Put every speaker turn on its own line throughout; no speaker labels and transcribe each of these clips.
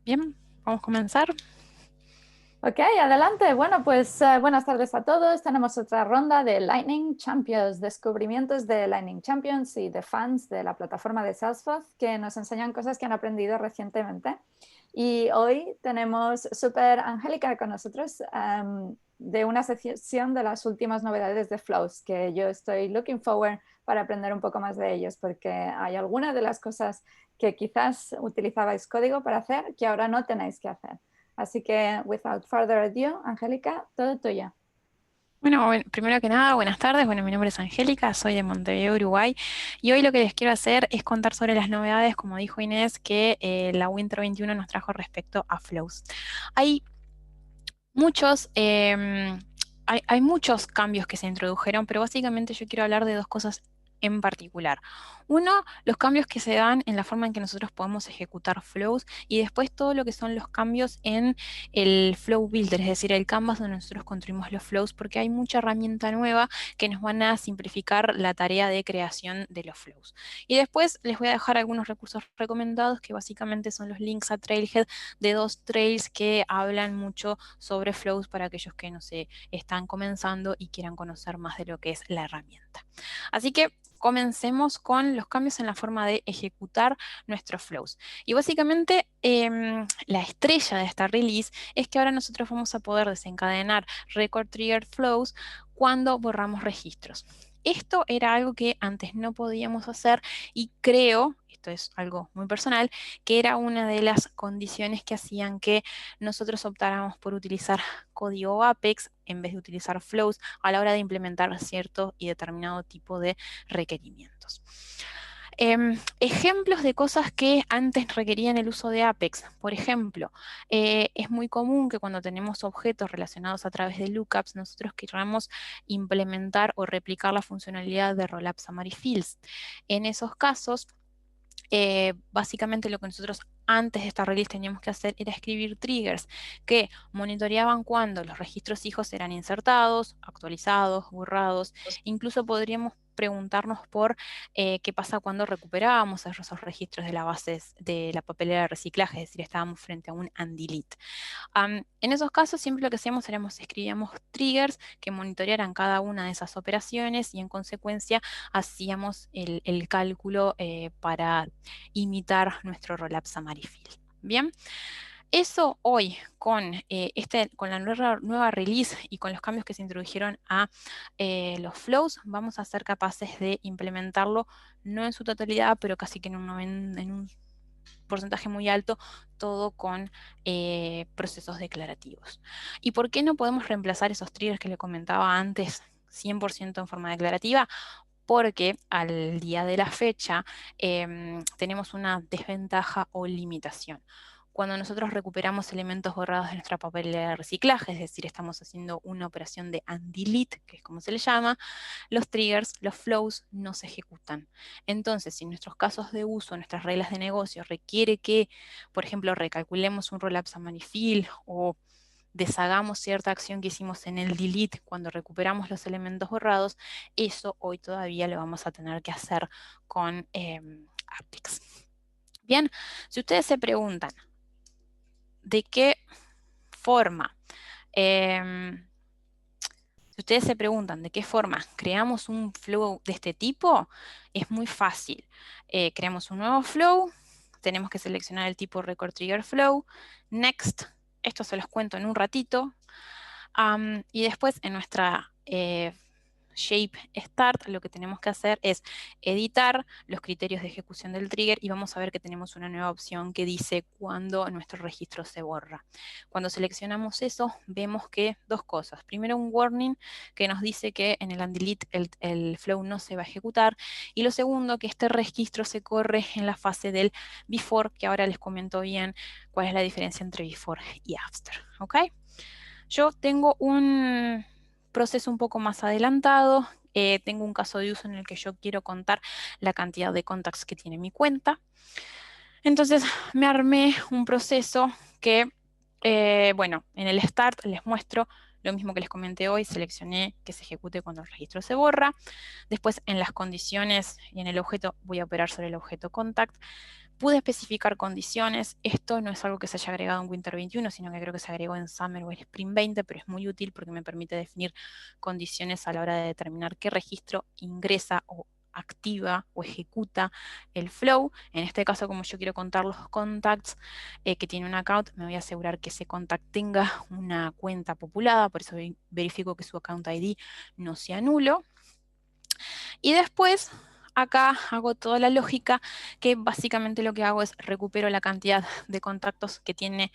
Bien, vamos a comenzar.
Ok, adelante. Bueno, pues buenas tardes a todos. Tenemos otra ronda de Lightning Champions, descubrimientos de Lightning Champions y de fans de la plataforma de Salesforce que nos enseñan cosas que han aprendido recientemente. Y hoy tenemos Super Angélica con nosotros de una sección de las últimas novedades de Flows, que yo estoy looking forward para aprender un poco más de ellos, porque hay algunas de las cosas que quizás utilizabais código para hacer que ahora no tenéis que hacer. Así que, without further ado, Angélica, todo tuyo.
Bueno, primero que nada, buenas tardes. Bueno, mi nombre es Angélica, soy de Montevideo, Uruguay. Y hoy lo que les quiero hacer es contar sobre las novedades, como dijo Inés, que la Winter 21 nos trajo respecto a Flows. Hay muchos, hay muchos cambios que se introdujeron, pero básicamente yo quiero hablar de dos cosas en particular. Uno, los cambios que se dan en la forma en que nosotros podemos ejecutar flows y después todo lo que son los cambios en el flow builder, es decir, el canvas donde nosotros construimos los flows, porque hay mucha herramienta nueva que nos van a simplificar la tarea de creación de los flows. Y después les voy a dejar algunos recursos recomendados que básicamente son los links a Trailhead de dos trails que hablan mucho sobre flows para aquellos que no se están comenzando y quieran conocer más de lo que es la herramienta. Así que comencemos con los cambios en la forma de ejecutar nuestros flows. Y básicamente la estrella de esta release es que ahora nosotros vamos a poder desencadenar record trigger flows cuando borramos registros. Esto era algo que antes no podíamos hacer y creo, esto es algo muy personal, que era una de las condiciones que hacían que nosotros optáramos por utilizar código Apex en vez de utilizar flows a la hora de implementar cierto y determinado tipo de requerimientos. Ejemplos de cosas que antes requerían el uso de Apex. Por ejemplo, es muy común que cuando tenemos objetos relacionados a través de lookups, nosotros queramos implementar o replicar la funcionalidad de rollup summary fields. En esos casos, básicamente lo que nosotros antes de esta release teníamos que hacer era escribir triggers que monitoreaban cuando los registros hijos eran insertados, actualizados, borrados. Incluso podríamos preguntarnos por qué pasa cuando recuperábamos esos registros de la base de la papelera de reciclaje, es decir, estábamos frente a un undelete. En esos casos, siempre lo que hacíamos era escribíamos triggers que monitorearan cada una de esas operaciones y en consecuencia hacíamos el cálculo para imitar nuestro rollup summary field. Bien, eso hoy con la nueva release y con los cambios que se introdujeron a los flows, vamos a ser capaces de implementarlo no en su totalidad, pero casi que en un porcentaje muy alto, todo con procesos declarativos. ¿Y por qué no podemos reemplazar esos triggers que le comentaba antes 100% en forma declarativa? Porque al día de la fecha tenemos una desventaja o limitación. Cuando nosotros recuperamos elementos borrados de nuestra papelera de reciclaje, es decir, estamos haciendo una operación de undelete, que es como se le llama, los triggers, los flows no se ejecutan. Entonces, si en nuestros casos de uso, nuestras reglas de negocio requiere que, por ejemplo, recalculemos un rollup summary field o deshagamos cierta acción que hicimos en el delete cuando recuperamos los elementos borrados, eso hoy todavía lo vamos a tener que hacer con Apex. Bien, si ustedes se preguntan de qué forma, em, si ustedes se preguntan de qué forma creamos un flow de este tipo, es muy fácil. Creamos un nuevo flow, tenemos que seleccionar el tipo Record Trigger Flow, Next, esto se los cuento en un ratito, y después en nuestra Shape Start lo que tenemos que hacer es editar los criterios de ejecución del trigger y vamos a ver que tenemos una nueva opción que dice cuando nuestro registro se borra. Cuando seleccionamos eso, vemos que dos cosas. Primero, un warning que nos dice que en el undelete el flow no se va a ejecutar. Y lo segundo, que este registro se corre en la fase del before, que ahora les comento bien cuál es la diferencia entre before y after. ¿Ok? Yo tengo un proceso un poco más adelantado. Tengo un caso de uso en el que yo quiero contar la cantidad de contacts que tiene mi cuenta. Entonces me armé un proceso que, bueno, en el start les muestro lo mismo que les comenté hoy, seleccioné que se ejecute cuando el registro se borra. Después en las condiciones y en el objeto voy a operar sobre el objeto contact. Pude especificar condiciones. Esto no es algo que se haya agregado en Winter 21, sino que creo que se agregó en Summer o en Spring 20, pero es muy útil porque me permite definir condiciones a la hora de determinar qué registro ingresa o activa o ejecuta el flow. En este caso, como yo quiero contar los contacts que tiene un account, me voy a asegurar que ese contact tenga una cuenta populada, por eso verifico que su account ID no sea nulo. Y después, acá hago toda la lógica, que básicamente lo que hago es recupero la cantidad de contactos que tiene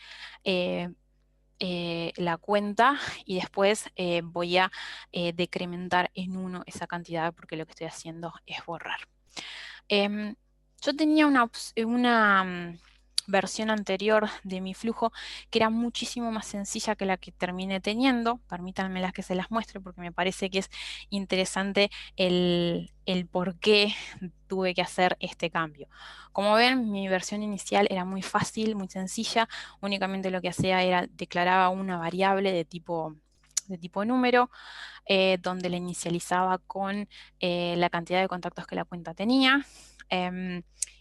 la cuenta y después voy a decrementar en 1 esa cantidad porque lo que estoy haciendo es borrar. Yo tenía una versión anterior de mi flujo que era muchísimo más sencilla que la que terminé teniendo. Permítanme las que se las muestre porque me parece que es interesante el por qué tuve que hacer este cambio. Como ven, mi versión inicial era muy fácil, muy sencilla. Únicamente lo que hacía era declaraba una variable de tipo número, donde la inicializaba con la cantidad de contactos que la cuenta tenía.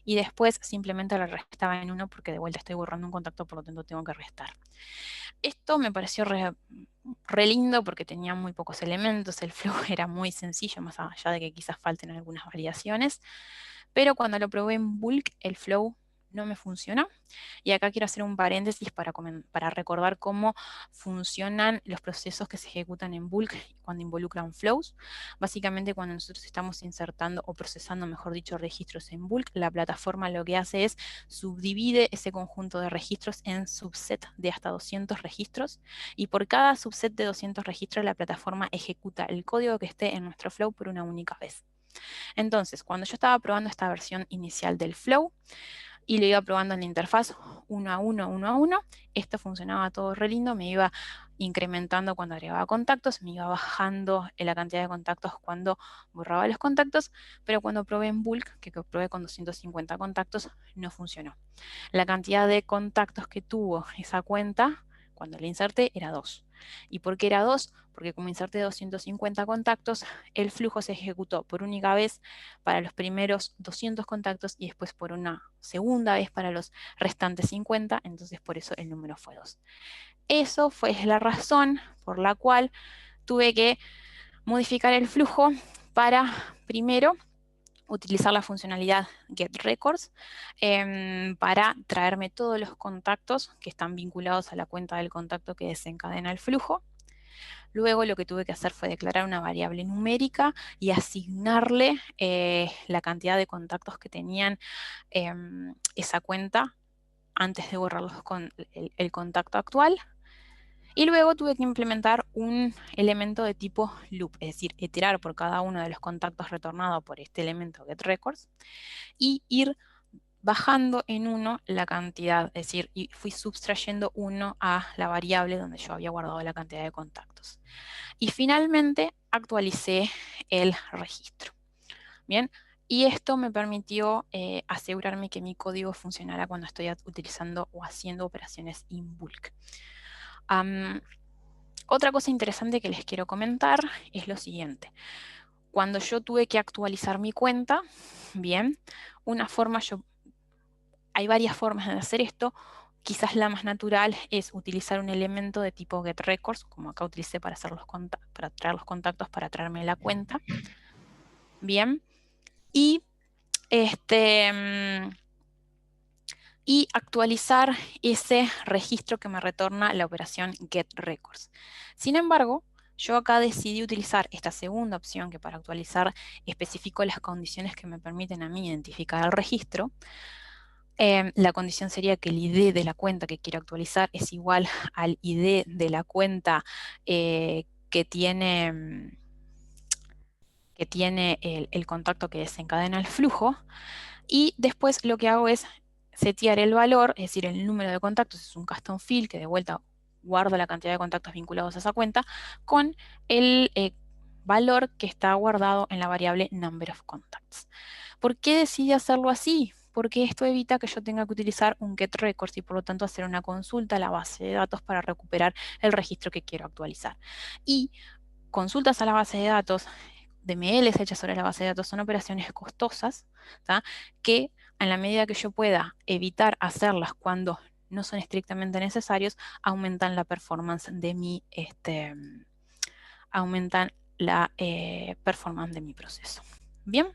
Y después simplemente le restaba en 1 porque de vuelta estoy borrando un contacto, por lo tanto tengo que restar. Esto me pareció re lindo porque tenía muy pocos elementos, el flow era muy sencillo, más allá de que quizás falten algunas variaciones, pero cuando lo probé en bulk, el flow no me funcionó. Y acá quiero hacer un paréntesis para recordar cómo funcionan los procesos que se ejecutan en bulk cuando involucran flows. Básicamente, cuando nosotros estamos insertando o procesando, mejor dicho, registros en bulk, la plataforma lo que hace es subdivide ese conjunto de registros en subset de hasta 200 registros, y por cada subset de 200 registros la plataforma ejecuta el código que esté en nuestro flow por una única vez. Entonces, cuando yo estaba probando esta versión inicial del flow y lo iba probando en la interfaz 1 a 1, 1 a 1, esto funcionaba todo re lindo, me iba incrementando cuando agregaba contactos, me iba bajando la cantidad de contactos cuando borraba los contactos, pero cuando probé en bulk, que probé con 250 contactos, no funcionó. La cantidad de contactos que tuvo esa cuenta cuando la inserté era 2. ¿Y por qué era 2? Porque como inserté 250 contactos, el flujo se ejecutó por única vez para los primeros 200 contactos y después por una segunda vez para los restantes 50, entonces por eso el número fue 2. Eso fue la razón por la cual tuve que modificar el flujo para, primero, utilizar la funcionalidad getRecords para traerme todos los contactos que están vinculados a la cuenta del contacto que desencadena el flujo. Luego lo que tuve que hacer fue declarar una variable numérica y asignarle la cantidad de contactos que tenían esa cuenta antes de borrarlos con el contacto actual. Y luego tuve que implementar un elemento de tipo loop, es decir, iterar por cada uno de los contactos retornados por este elemento getRecords y ir bajando en 1 la cantidad, es decir, y fui subtrayendo 1 a la variable donde yo había guardado la cantidad de contactos. Y finalmente actualicé el registro. Bien, y esto me permitió asegurarme que mi código funcionara cuando estoy utilizando o haciendo operaciones in bulk. Otra cosa interesante que les quiero comentar es lo siguiente. Cuando yo tuve que actualizar mi cuenta, bien, hay varias formas de hacer esto. Quizás la más natural es utilizar un elemento de tipo getRecords, como acá utilicé para traer los contactos, para traerme la cuenta. Bien, y actualizar ese registro que me retorna la operación getRecords. Sin embargo, yo acá decidí utilizar esta segunda opción, que para actualizar especifico las condiciones que me permiten a mí identificar el registro. La condición sería que el ID de la cuenta que quiero actualizar es igual al ID de la cuenta que tiene el contacto que desencadena el flujo. Y después lo que hago es setear el valor, es decir, el número de contactos, es un custom field que de vuelta guarda la cantidad de contactos vinculados a esa cuenta, con el valor que está guardado en la variable number of contacts. ¿Por qué decidí hacerlo así? Porque esto evita que yo tenga que utilizar un getRecords y por lo tanto hacer una consulta a la base de datos para recuperar el registro que quiero actualizar. Y consultas a la base de datos, DMLs hechas sobre la base de datos, son operaciones costosas, ¿tá? Que en la medida que yo pueda evitar hacerlas cuando no son estrictamente necesarios, aumentan la performance de mi, performance de mi proceso. Bien,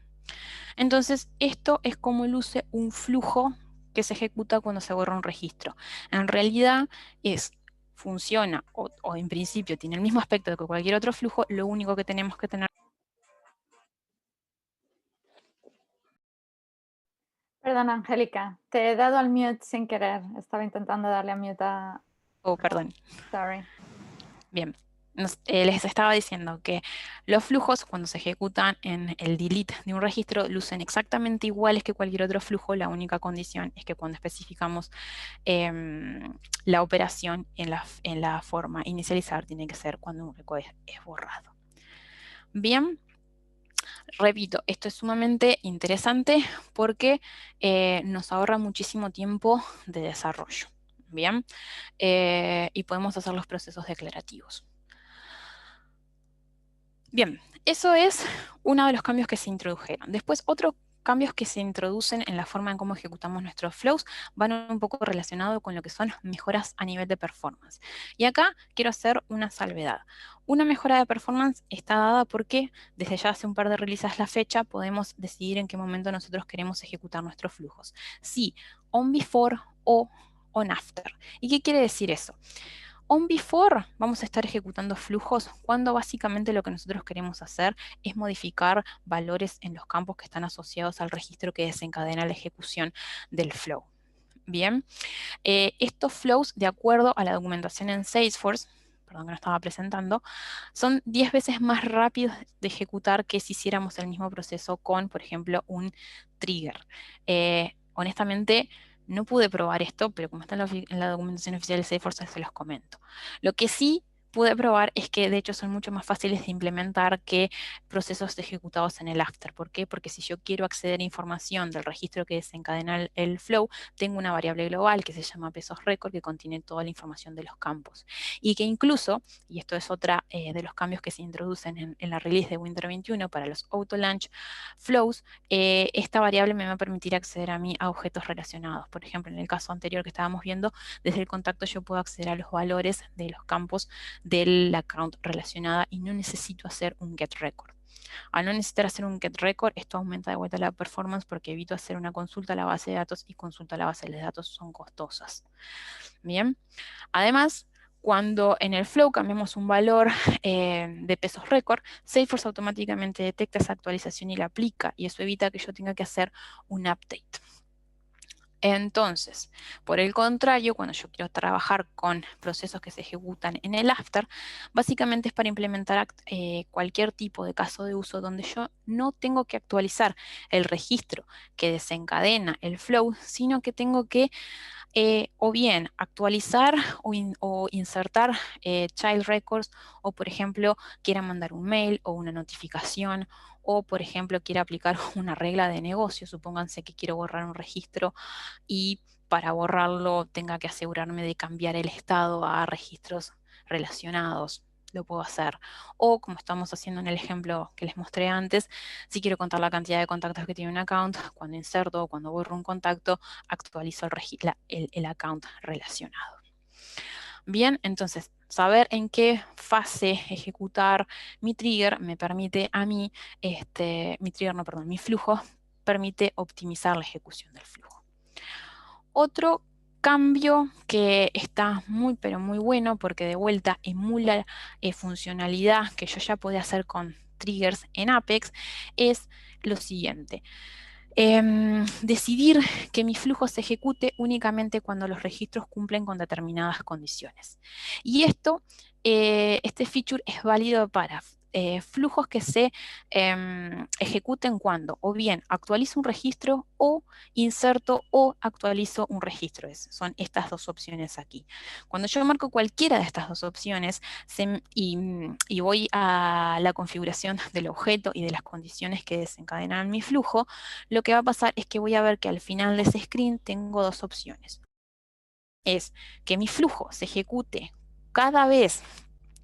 entonces esto es como luce un flujo que se ejecuta cuando se borra un registro. En realidad funciona o en principio tiene el mismo aspecto que cualquier otro flujo, lo único que tenemos que tener.
Perdona, Angélica, te he dado al mute sin querer. Estaba intentando darle a mute a...
Oh, perdón.
Sorry.
Bien. Les estaba diciendo que los flujos, cuando se ejecutan en el delete de un registro, lucen exactamente iguales que cualquier otro flujo. La única condición es que cuando especificamos la operación en la forma inicializar, tiene que ser cuando un record es borrado. Bien. Repito, esto es sumamente interesante porque nos ahorra muchísimo tiempo de desarrollo. Bien. Y podemos hacer los procesos declarativos. Bien, eso es uno de los cambios que se introdujeron. Después, otros cambios que se introducen en la forma en cómo ejecutamos nuestros flows van un poco relacionados con lo que son mejoras a nivel de performance. Y acá quiero hacer una salvedad. Una mejora de performance está dada porque desde ya hace un par de releases a la fecha podemos decidir en qué momento nosotros queremos ejecutar nuestros flujos. Si on before o on after. ¿Y qué quiere decir eso? On before vamos a estar ejecutando flujos cuando básicamente lo que nosotros queremos hacer es modificar valores en los campos que están asociados al registro que desencadena la ejecución del flow. Bien, estos flows, de acuerdo a la documentación en Salesforce, perdón que no estaba presentando, son 10 veces más rápidos de ejecutar que si hiciéramos el mismo proceso con, por ejemplo, un trigger. Honestamente, no pude probar esto, pero como está en la documentación oficial de Salesforce, se los comento. Lo que sí pude probar es que de hecho son mucho más fáciles de implementar que procesos ejecutados en el after. ¿Por qué? Porque si yo quiero acceder a información del registro que desencadena el flow, tengo una variable global que se llama pesos record que contiene toda la información de los campos. Y que incluso, y esto es otra de los cambios que se introducen en la release de Winter 21 para los auto launch flows, esta variable me va a permitir acceder a mí a objetos relacionados. Por ejemplo, en el caso anterior que estábamos viendo, desde el contacto yo puedo acceder a los valores de los campos del account relacionada y no necesito hacer un get record. Al no necesitar hacer un get record, esto aumenta de vuelta la performance porque evito hacer una consulta a la base de datos y consulta a la base de datos son costosas. Bien, además, cuando en el flow cambiamos un valor de pesos récord, Salesforce automáticamente detecta esa actualización y la aplica, y eso evita que yo tenga que hacer un update. Entonces, por el contrario, cuando yo quiero trabajar con procesos que se ejecutan en el after, básicamente es para implementar cualquier tipo de caso de uso donde yo no tengo que actualizar el registro que desencadena el flow, sino que tengo que o bien actualizar o insertar child records, o por ejemplo quiera mandar un mail o una notificación, o por ejemplo quiera aplicar una regla de negocio. Supónganse que quiero borrar un registro y para borrarlo tenga que asegurarme de cambiar el estado a registros relacionados. Lo puedo hacer. O como estamos haciendo en el ejemplo que les mostré antes, si quiero contar la cantidad de contactos que tiene un account, cuando inserto o cuando borro un contacto, actualizo el account relacionado. Bien, entonces, saber en qué fase ejecutar mi trigger me permite a mí, mi flujo permite optimizar la ejecución del flujo. Otro cambio que está muy pero muy bueno porque de vuelta emula funcionalidad que yo ya podía hacer con triggers en Apex es lo siguiente. Decidir que mi flujo se ejecute únicamente cuando los registros cumplen con determinadas condiciones. Y este feature es válido para flujos que se ejecuten cuando o bien actualizo un registro o inserto o actualizo un registro. Son estas dos opciones aquí. Cuando yo marco cualquiera de estas dos opciones y voy a la configuración del objeto y de las condiciones que desencadenan mi flujo, lo que va a pasar es que voy a ver que al final de ese screen tengo dos opciones. Es que mi flujo se ejecute cada vez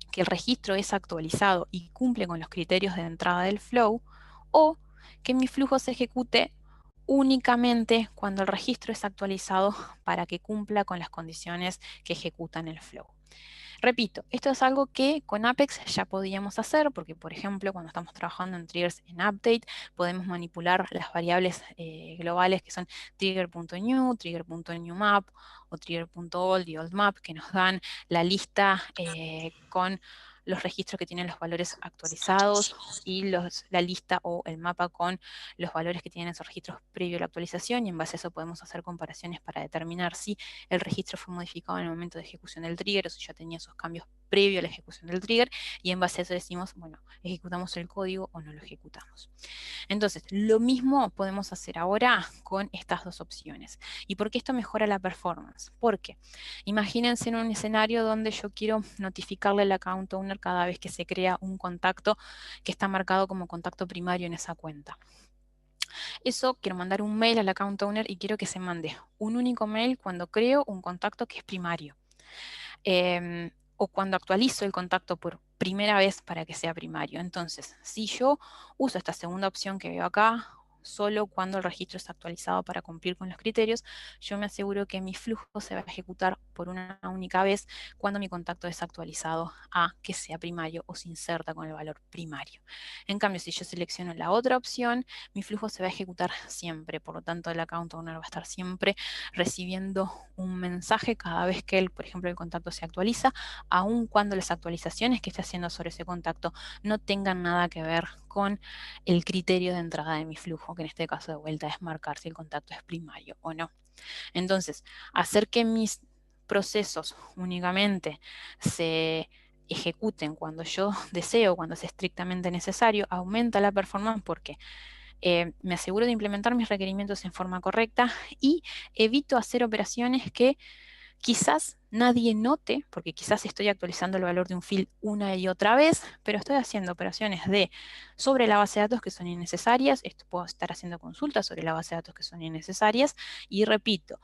que el registro es actualizado y cumple con los criterios de entrada del flow, o que mi flujo se ejecute únicamente cuando el registro es actualizado para que cumpla con las condiciones que ejecutan el flow. Repito, esto es algo que con Apex ya podíamos hacer, porque por ejemplo, cuando estamos trabajando en triggers en update, podemos manipular las variables globales que son trigger.new, trigger.newMap o trigger.old y oldMap, que nos dan la lista con los registros que tienen los valores actualizados y la lista o el mapa con los valores que tienen esos registros previo a la actualización, y en base a eso podemos hacer comparaciones para determinar si el registro fue modificado en el momento de ejecución del trigger o si ya tenía esos cambios previo a la ejecución del trigger, y en base a eso decimos, bueno, ejecutamos el código o no lo ejecutamos. Entonces, lo mismo podemos hacer ahora con estas dos opciones. ¿Y por qué esto mejora la performance? Porque imagínense en un escenario donde yo quiero notificarle al account owner cada vez que se crea un contacto que está marcado como contacto primario en esa cuenta. Eso, quiero mandar un mail al account owner y quiero que se mande un único mail cuando creo un contacto que es primario. O cuando actualizo el contacto por primera vez para que sea primario. Entonces, si yo uso esta segunda opción que veo acá, solo cuando el registro está actualizado para cumplir con los criterios, yo me aseguro que mi flujo se va a ejecutar por una única vez cuando mi contacto es actualizado a que sea primario o se inserta con el valor primario. En cambio, si yo selecciono la otra opción, mi flujo se va a ejecutar siempre, por lo tanto el account owner va a estar siempre recibiendo un mensaje cada vez que por ejemplo, el contacto se actualiza, aun cuando las actualizaciones que esté haciendo sobre ese contacto no tengan nada que ver con el criterio de entrada de mi flujo, que en este caso de vuelta es marcar si el contacto es primario o no. Entonces, hacer que mis procesos únicamente se ejecuten cuando yo deseo, cuando es estrictamente necesario, aumenta la performance porque me aseguro de implementar mis requerimientos en forma correcta y evito hacer operaciones que quizás nadie note, porque quizás estoy actualizando el valor de un field una y otra vez, pero estoy haciendo operaciones sobre la base de datos que son innecesarias. Esto puedo estar haciendo consultas sobre la base de datos que son innecesarias. Y repito,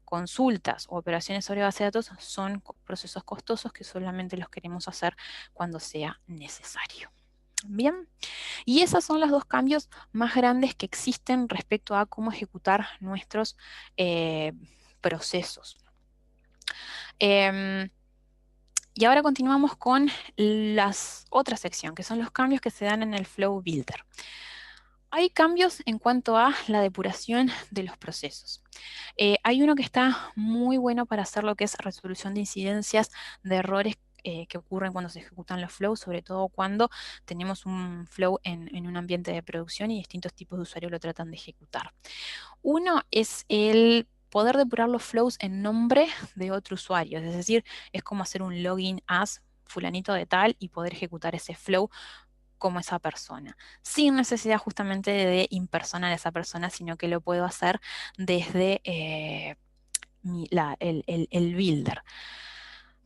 consultas o operaciones sobre base de datos son procesos costosos que solamente los queremos hacer cuando sea necesario. Bien, y esos son los dos cambios más grandes que existen respecto a cómo ejecutar nuestros procesos. Y ahora continuamos con la otra sección, que son los cambios que se dan en el Flow Builder. Hay cambios en cuanto a la depuración de los procesos. Hay uno que está muy bueno para hacer lo que es resolución de incidencias de errores que ocurren cuando se ejecutan los flows, sobre todo cuando tenemos un flow en un ambiente de producción y distintos tipos de usuarios lo tratan de ejecutar. Uno es el poder depurar los flows en nombre de otro usuario, es decir, es como hacer un login as fulanito de tal y poder ejecutar ese flow como esa persona, sin necesidad justamente de impersonar a esa persona, sino que lo puedo hacer desde el builder.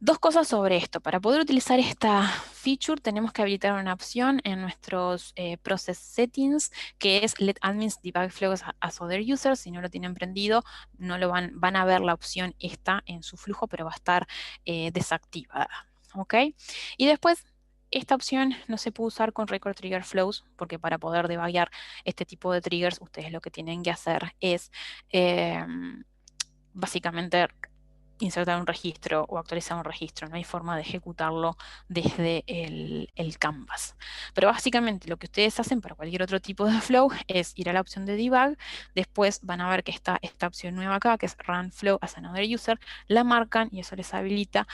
Dos cosas sobre esto. Para poder utilizar esta feature tenemos que habilitar una opción en nuestros process settings que es Let Admins Debug Flows as Other Users. Si no lo tienen prendido, no lo van a ver la opción esta en su flujo, pero va a estar desactivada. ¿Ok? Y después, esta opción no se puede usar con Record Trigger Flows, porque para poder debuguear este tipo de triggers, ustedes lo que tienen que hacer es básicamente insertar un registro o actualizar un registro. No hay forma de ejecutarlo desde el canvas. Pero básicamente lo que ustedes hacen para cualquier otro tipo de flow es ir a la opción de debug. Después van a ver que está esta opción nueva acá, que es Run Flow as Another User. La marcan y eso les habilita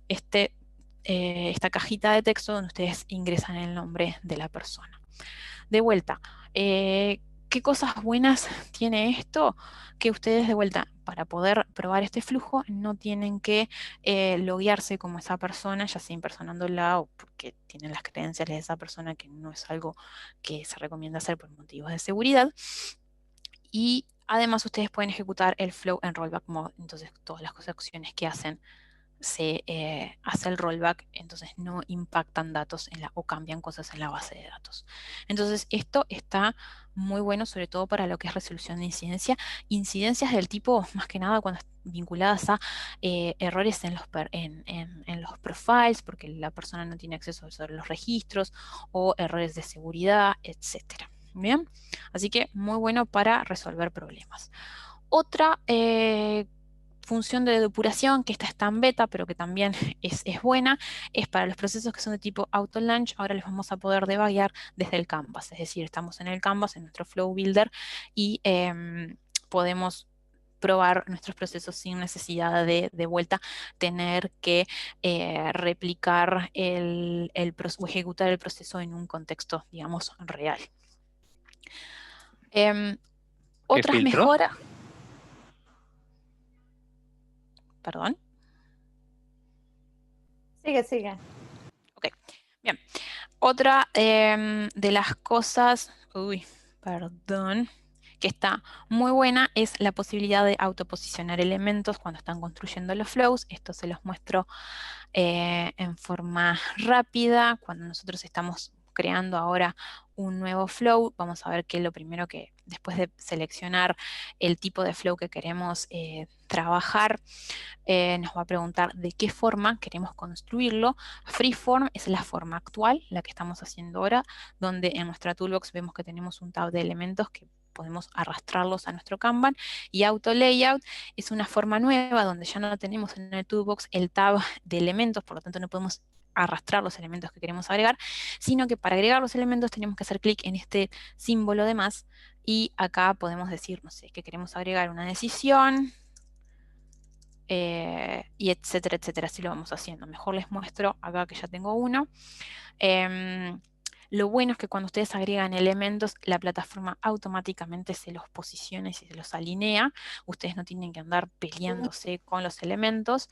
esta cajita de texto donde ustedes ingresan el nombre de la persona. De vuelta, ¿qué cosas buenas tiene esto? Que ustedes de vuelta, para poder probar este flujo, no tienen que loguearse como esa persona, ya sea impersonándola o porque tienen las credenciales de esa persona, que no es algo que se recomienda hacer por motivos de seguridad. Y además ustedes pueden ejecutar el flow en rollback mode, entonces todas las acciones que hacen se hace el rollback, entonces no impactan datos o cambian cosas en la base de datos. Entonces esto está muy bueno, sobre todo para lo que es resolución de incidencias del tipo, más que nada cuando vinculadas a errores en los profiles, porque la persona no tiene acceso a los registros, o errores de seguridad, etcétera. Bien, así que muy bueno para resolver problemas. Otra función de depuración, que esta está en beta, pero que también es buena, es para los procesos que son de tipo auto-launch. Ahora les vamos a poder debuguear desde el canvas, es decir, estamos en el canvas, en nuestro flow builder, y podemos probar nuestros procesos sin necesidad de vuelta tener que replicar o ejecutar el proceso en un contexto, digamos, real.
¿Qué
Otras
filtros?
mejoras. Perdón.
Sigue.
Ok, bien. Otra de las cosas, perdón, que está muy buena es la posibilidad de autoposicionar elementos cuando están construyendo los flows. Esto se los muestro en forma rápida. Cuando nosotros estamos creando ahora un nuevo flow, vamos a ver que lo primero que, después de seleccionar el tipo de flow que queremos trabajar, nos va a preguntar de qué forma queremos construirlo. Freeform es la forma actual, la que estamos haciendo ahora, donde en nuestra toolbox vemos que tenemos un tab de elementos que podemos arrastrarlos a nuestro Kanban, y Auto Layout es una forma nueva donde ya no tenemos en el toolbox el tab de elementos, por lo tanto no podemos arrastrar los elementos que queremos agregar, sino que para agregar los elementos tenemos que hacer clic en este símbolo de más, y acá podemos decir, no sé, que queremos agregar una decisión, y etcétera, etcétera. Así lo vamos haciendo. Mejor les muestro acá que ya tengo uno. Lo bueno es que cuando ustedes agregan elementos, la plataforma automáticamente se los posiciona y se los alinea. Ustedes no tienen que andar peleándose con los elementos.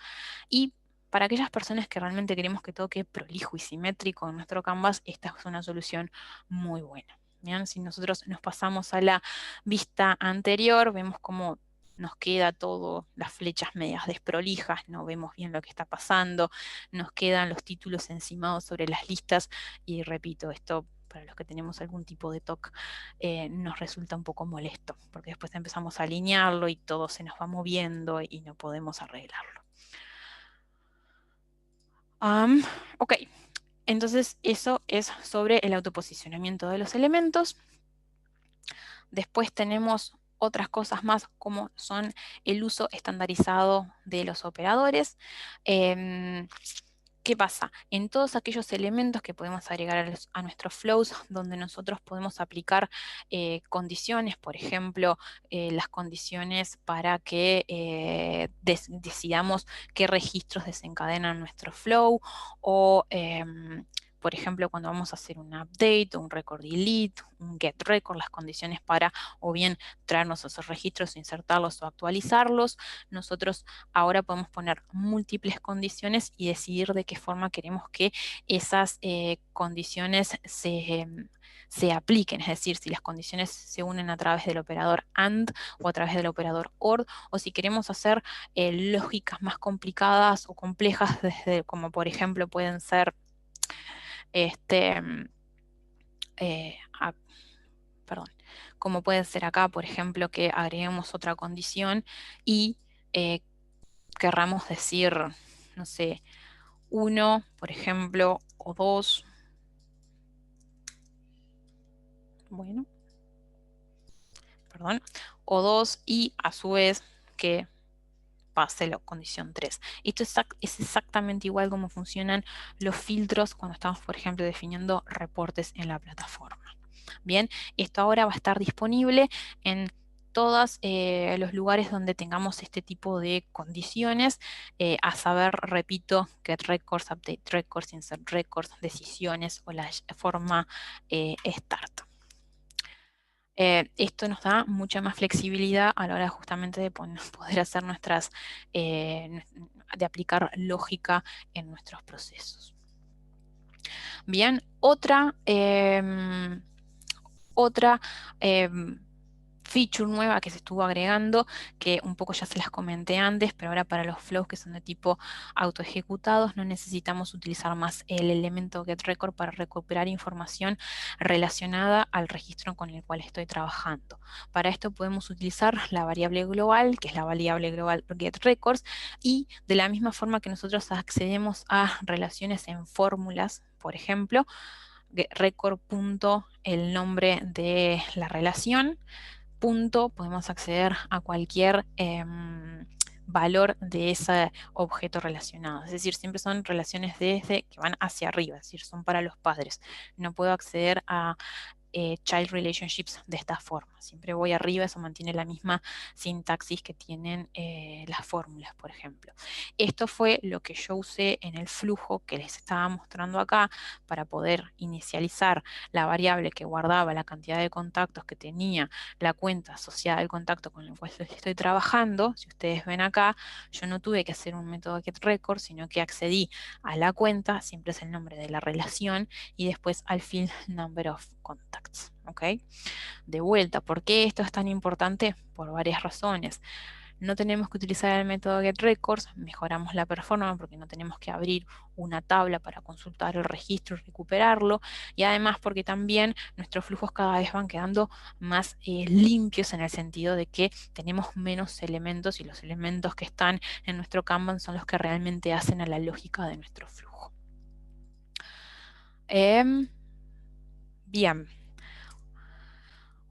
Y para aquellas personas que realmente queremos que todo quede prolijo y simétrico en nuestro canvas, esta es una solución muy buena. ¿Bien? Si nosotros nos pasamos a la vista anterior, vemos cómo nos queda todo, las flechas medias desprolijas, no vemos bien lo que está pasando, nos quedan los títulos encimados sobre las listas, y repito, esto para los que tenemos algún tipo de TOC nos resulta un poco molesto, porque después empezamos a alinearlo y todo se nos va moviendo y no podemos arreglarlo. Ok, entonces eso es sobre el autoposicionamiento de los elementos. Después tenemos otras cosas más, como son el uso estandarizado de los operadores. ¿Qué pasa? En todos aquellos elementos que podemos agregar a nuestros flows, donde nosotros podemos aplicar condiciones, por ejemplo, las condiciones para que decidamos qué registros desencadenan nuestro flow, o por ejemplo, cuando vamos a hacer un update, un record delete, un get record, las condiciones para o bien traernos esos registros, insertarlos o actualizarlos. Nosotros ahora podemos poner múltiples condiciones y decidir de qué forma queremos que esas condiciones se apliquen, es decir, si las condiciones se unen a través del operador AND o a través del operador OR, o si queremos hacer lógicas más complicadas o complejas, como por ejemplo pueden ser perdón, como puede ser acá, por ejemplo, que agreguemos otra condición y querramos decir, no sé, 1, por ejemplo, o 2. Bueno, perdón, o 2, y a su vez que pase la condición 3. Esto es exactamente igual como funcionan los filtros cuando estamos, por ejemplo, definiendo reportes en la plataforma. Bien, esto ahora va a estar disponible en todos los lugares donde tengamos este tipo de condiciones, a saber, repito, get records, update records, insert records, decisiones o la forma start. Esto nos da mucha más flexibilidad a la hora justamente de poder hacer de aplicar lógica en nuestros procesos. Bien, otra feature nueva que se estuvo agregando, que un poco ya se las comenté antes, pero ahora para los flows que son de tipo autoejecutados no necesitamos utilizar más el elemento getRecord para recuperar información relacionada al registro con el cual estoy trabajando. Para esto podemos utilizar la variable global, que es la variable global getRecords, y de la misma forma que nosotros accedemos a relaciones en fórmulas, por ejemplo, record punto el nombre de la relación, punto, podemos acceder a cualquier valor de ese objeto relacionado. Es decir, siempre son relaciones desde que van hacia arriba, es decir, son para los padres. No puedo acceder a child relationships de esta forma. Siempre voy arriba, eso mantiene la misma sintaxis que tienen las fórmulas, por ejemplo. Esto fue lo que yo usé en el flujo que les estaba mostrando acá para poder inicializar la variable que guardaba la cantidad de contactos que tenía la cuenta asociada al contacto con el cual estoy trabajando. Si ustedes ven acá, yo no tuve que hacer un método getRecord, sino que accedí a la cuenta, siempre es el nombre de la relación, y después al field number of contacts, ¿ok? De vuelta, ¿por qué esto es tan importante? Por varias razones. No tenemos que utilizar el método getRecords, mejoramos la performance porque no tenemos que abrir una tabla para consultar el registro y recuperarlo, y además porque también nuestros flujos cada vez van quedando más limpios en el sentido de que tenemos menos elementos y los elementos que están en nuestro Kanban son los que realmente hacen a la lógica de nuestro flujo. Bien.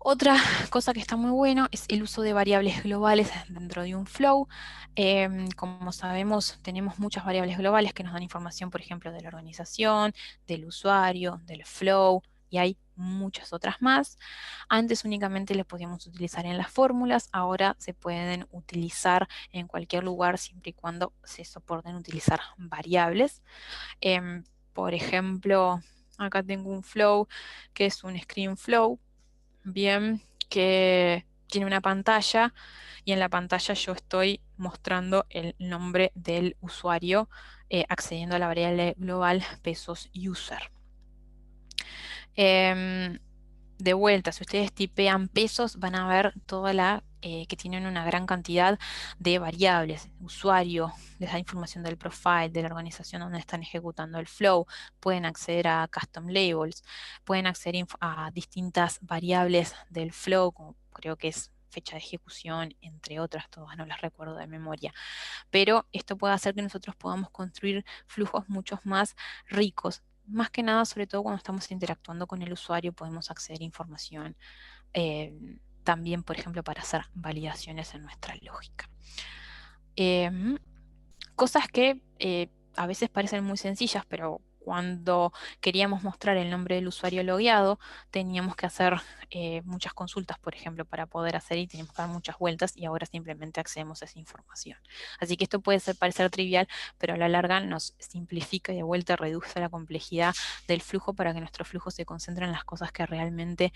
Otra cosa que está muy bueno es el uso de variables globales dentro de un flow. Como sabemos, tenemos muchas variables globales que nos dan información, por ejemplo, de la organización, del usuario, del flow, y hay muchas otras más. Antes únicamente las podíamos utilizar en las fórmulas, ahora se pueden utilizar en cualquier lugar siempre y cuando se soporten utilizar variables. Por ejemplo, acá tengo un flow que es un screen flow, bien, que tiene una pantalla y en la pantalla yo estoy mostrando el nombre del usuario accediendo a la variable global pesos user. De vuelta, si ustedes tipean pesos, van a ver toda la que tienen una gran cantidad de variables. Usuario, les da información del profile, de la organización donde están ejecutando el flow, pueden acceder a custom labels, pueden acceder a distintas variables del flow, como creo que es fecha de ejecución, entre otras, todas no las recuerdo de memoria. Pero esto puede hacer que nosotros podamos construir flujos mucho más ricos. Más que nada, sobre todo cuando estamos interactuando con el usuario, podemos acceder a información también, por ejemplo, para hacer validaciones en nuestra lógica. Cosas que a veces parecen muy sencillas, pero cuando queríamos mostrar el nombre del usuario logueado, teníamos que hacer muchas consultas, por ejemplo, para poder hacer y teníamos que dar muchas vueltas y ahora simplemente accedemos a esa información. Así que esto puede parecer trivial, pero a la larga nos simplifica y de vuelta reduce la complejidad del flujo para que nuestro flujo se concentre en las cosas que realmente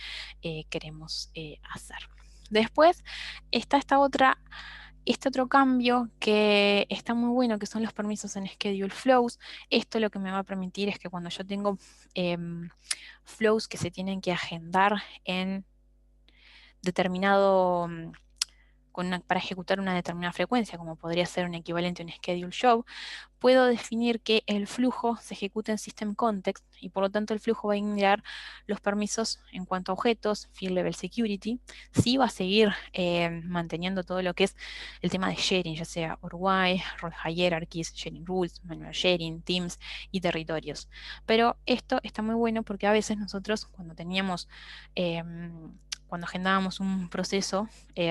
queremos hacer. Después está este otro cambio que está muy bueno, que son los permisos en Schedule Flows. Esto lo que me va a permitir es que cuando yo tengo flows que se tienen que agendar en determinado, para ejecutar una determinada frecuencia, como podría ser un equivalente a un schedule job, puedo definir que el flujo se ejecute en system context y por lo tanto el flujo va a ignorar los permisos en cuanto a objetos, field level security. Sí va a seguir manteniendo todo lo que es el tema de sharing, ya sea ORY, role hierarchies, sharing rules, manual sharing, teams y territorios. Pero esto está muy bueno porque a veces nosotros cuando teníamos cuando agendábamos un proceso,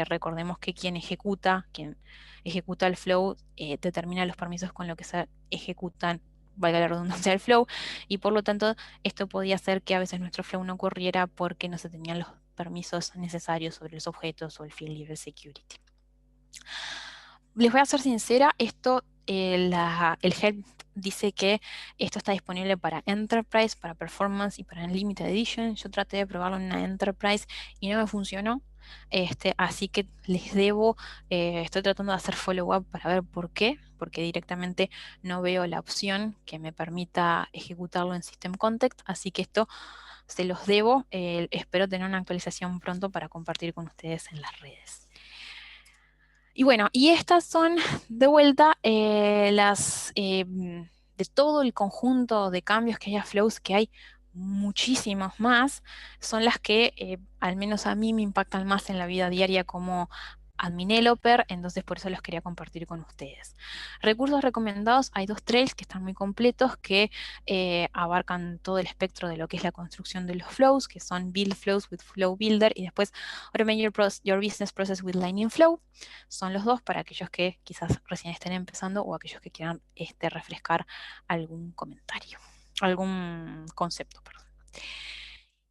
recordemos que quien ejecuta el flow, determina los permisos con lo que se ejecutan, valga la redundancia, del flow, y por lo tanto esto podía hacer que a veces nuestro flow no ocurriera porque no se tenían los permisos necesarios sobre los objetos o el field level security. Les voy a ser sincera, esto, el help dice que esto está disponible para Enterprise, para Performance y para Unlimited Edition. Yo traté de probarlo en una Enterprise y no me funcionó. Así que les debo, estoy tratando de hacer follow-up para ver por qué, porque directamente no veo la opción que me permita ejecutarlo en System Context, así que esto se los debo. Espero tener una actualización pronto para compartir con ustedes en las redes. Y bueno, y estas son de vuelta de todo el conjunto de cambios que hay a Flows, que hay muchísimos más, son las que al menos a mí me impactan más en la vida diaria, cómo admin entonces por eso los quería compartir con ustedes. Recursos recomendados, hay 2 trails que están muy completos, que abarcan todo el espectro de lo que es la construcción de los flows, que son Build Flows with Flow Builder, y después Automate your Business Process with Lightning Flow. Son los dos para aquellos que quizás recién estén empezando o aquellos que quieran refrescar algún comentario, algún concepto, perdón.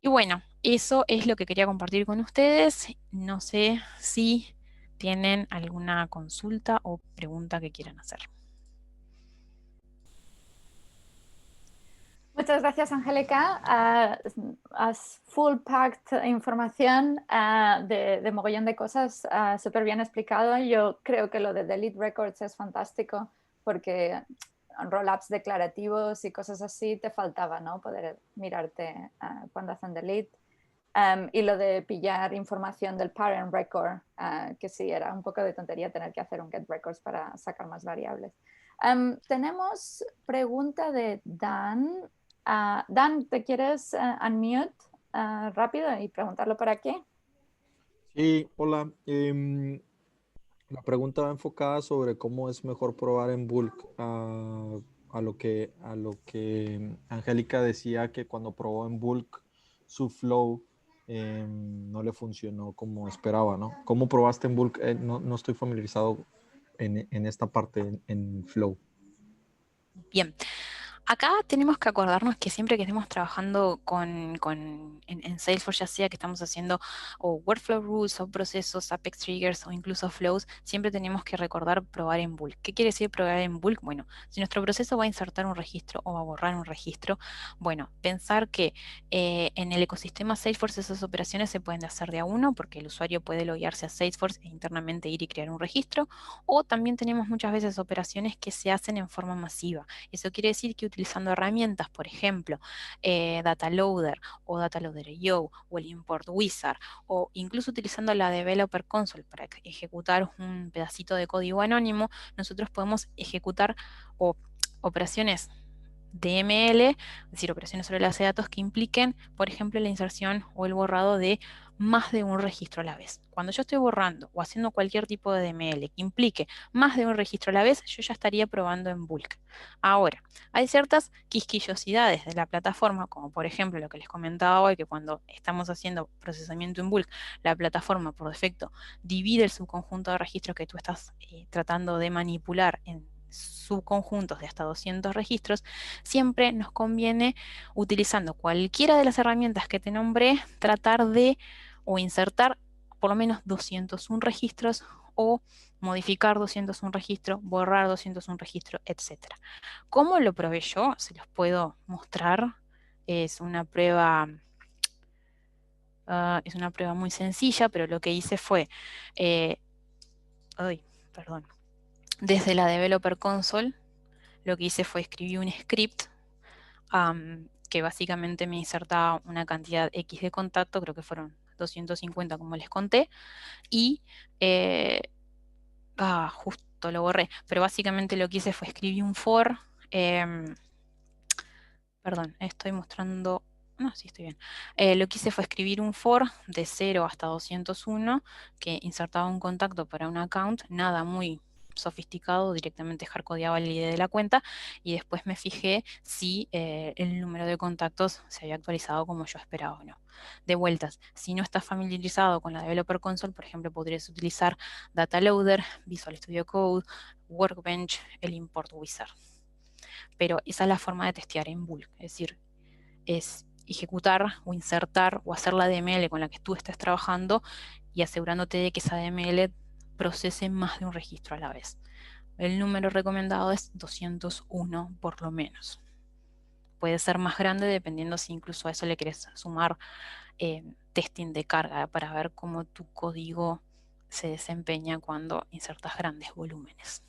Y bueno, eso es lo que quería compartir con ustedes. No sé si tienen alguna consulta o pregunta que quieran hacer.
Muchas gracias, Angélica. Has full packed información de mogollón de cosas, súper bien explicado. Yo creo que lo de Delete Records es fantástico porque roll-ups declarativos y cosas así te faltaba, ¿no? Poder mirarte cuando hacen delete. Y lo de pillar información del parent record, que sí, era un poco de tontería tener que hacer un get records para sacar más variables. Tenemos pregunta de Dan. Dan, ¿te quieres unmute rápido y preguntarlo por aquí?
Sí, hola. La pregunta va enfocada sobre cómo es mejor probar en bulk a lo que Angélica decía que cuando probó en bulk su flow no le funcionó como esperaba, ¿no? ¿Cómo probaste en bulk? No estoy familiarizado en esta parte en flow.
Bien. Acá tenemos que acordarnos que siempre que estemos trabajando en Salesforce, ya sea que estamos haciendo o workflow rules o procesos, Apex triggers o incluso flows, siempre tenemos que recordar probar en bulk. ¿Qué quiere decir probar en bulk? Bueno, si nuestro proceso va a insertar un registro o va a borrar un registro, bueno, pensar que en el ecosistema Salesforce esas operaciones se pueden hacer de a uno porque el usuario puede loguearse a Salesforce e internamente ir y crear un registro, o también tenemos muchas veces operaciones que se hacen en forma masiva. Eso quiere decir que utilizando herramientas, por ejemplo, Data Loader o Data Loader IO o el Import Wizard, o incluso utilizando la Developer Console para ejecutar un pedacito de código anónimo, nosotros podemos ejecutar operaciones DML, es decir, operaciones sobre la base de datos que impliquen, por ejemplo, la inserción o el borrado de más de un registro a la vez. Cuando yo estoy borrando o haciendo cualquier tipo de DML que implique más de un registro a la vez, yo ya estaría probando en bulk. Ahora, hay ciertas quisquillosidades de la plataforma, como por ejemplo lo que les comentaba hoy, que cuando estamos haciendo procesamiento en bulk, la plataforma por defecto divide el subconjunto de registros que tú estás tratando de manipular en subconjuntos de hasta 200 registros. Siempre nos conviene, utilizando cualquiera de las herramientas que te nombré, tratar de o insertar por lo menos 201 registros o modificar 201 registro, borrar 201 registro, etc. ¿Cómo lo probé yo? Se los puedo mostrar. Es una prueba, es una prueba muy sencilla, pero lo que hice fue, perdón, desde la Developer Console, lo que hice fue escribir un script que básicamente me insertaba una cantidad X de contacto, creo que fueron 250 como les conté, y justo lo borré, pero básicamente lo que hice fue escribir un for, perdón, estoy mostrando, no, sí estoy bien, lo que hice fue escribir un for de 0 hasta 201 que insertaba un contacto para un account, nada muy sofisticado, directamente hardcodeaba el ID de la cuenta y después me fijé si el número de contactos se había actualizado como yo esperaba o no. De vueltas, si no estás familiarizado con la Developer Console, por ejemplo, podrías utilizar Data Loader, Visual Studio Code, Workbench, el Import Wizard. Pero esa es la forma de testear en bulk, es decir, es ejecutar o insertar o hacer la DML con la que tú estés trabajando y asegurándote de que esa DML procese más de un registro a la vez. El número recomendado es 201 por lo menos. Puede ser más grande dependiendo si incluso a eso le querés sumar testing de carga para ver cómo tu código se desempeña cuando insertas grandes volúmenes.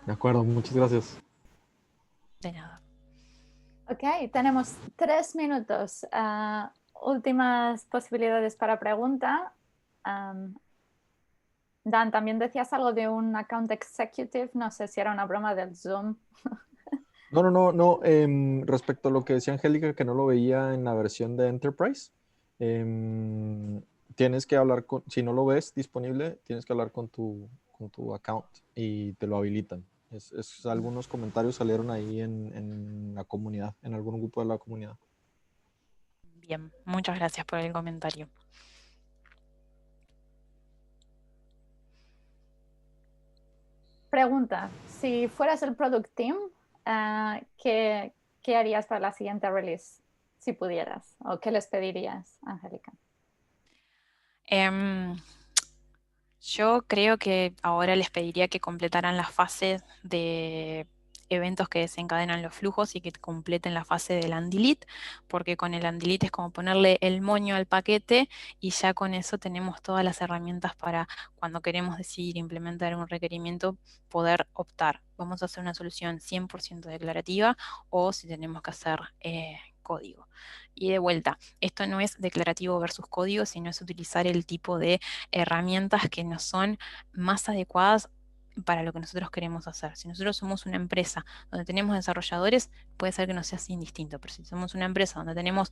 De acuerdo, muchas gracias.
De nada.
Ok, tenemos 3 minutos. Últimas posibilidades para pregunta. Dan, también decías algo de un account executive, no sé si era una broma del Zoom.
No. Respecto a lo que decía Angélica, que no lo veía en la versión de Enterprise, Tienes que hablar con, si no lo ves disponible, tienes que hablar con tu account y te lo habilitan. Algunos comentarios salieron ahí en la comunidad, en algún grupo de la comunidad.
Bien, muchas gracias por el comentario.
Pregunta, si fueras el Product Team, ¿qué harías para la siguiente release, si pudieras? ¿O qué les pedirías, Angélica?
Yo creo que ahora les pediría que completaran las fases de eventos que desencadenan los flujos y que completen la fase del undelete, porque con el undelete es como ponerle el moño al paquete y ya con eso tenemos todas las herramientas para cuando queremos decidir implementar un requerimiento poder optar. Vamos a hacer una solución 100% declarativa o si tenemos que hacer código. Y de vuelta, esto no es declarativo versus código, sino es utilizar el tipo de herramientas que nos son más adecuadas para lo que nosotros queremos hacer. Si nosotros somos una empresa donde tenemos desarrolladores, puede ser que no sea así indistinto, pero si somos una empresa donde tenemos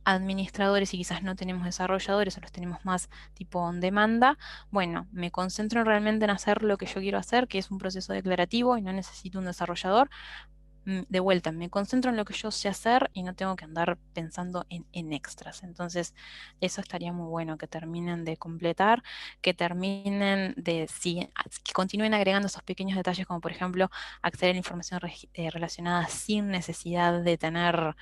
administradores y quizás no tenemos desarrolladores o los tenemos más tipo on demanda, bueno, me concentro realmente en hacer lo que yo quiero hacer, que es un proceso declarativo y no necesito un desarrollador. De vuelta, me concentro en lo que yo sé hacer y no tengo que andar pensando en extras. Entonces, eso estaría muy bueno, que terminen de completar, que terminen de, que continúen agregando esos pequeños detalles, como por ejemplo, acceder a la información relacionada sin necesidad de tener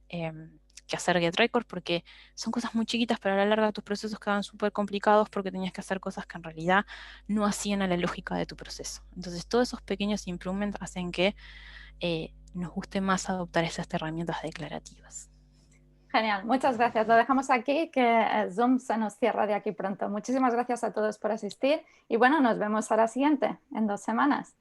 que hacer get records, porque son cosas muy chiquitas, pero a la larga tus procesos quedaban súper complicados porque tenías que hacer cosas que en realidad no hacían a la lógica de tu proceso. Entonces, todos esos pequeños improvements hacen que nos guste más adoptar esas herramientas declarativas.
Genial, muchas gracias. Lo dejamos aquí, que Zoom se nos cierra de aquí pronto. Muchísimas gracias a todos por asistir y bueno, nos vemos a la siguiente, en 2 semanas.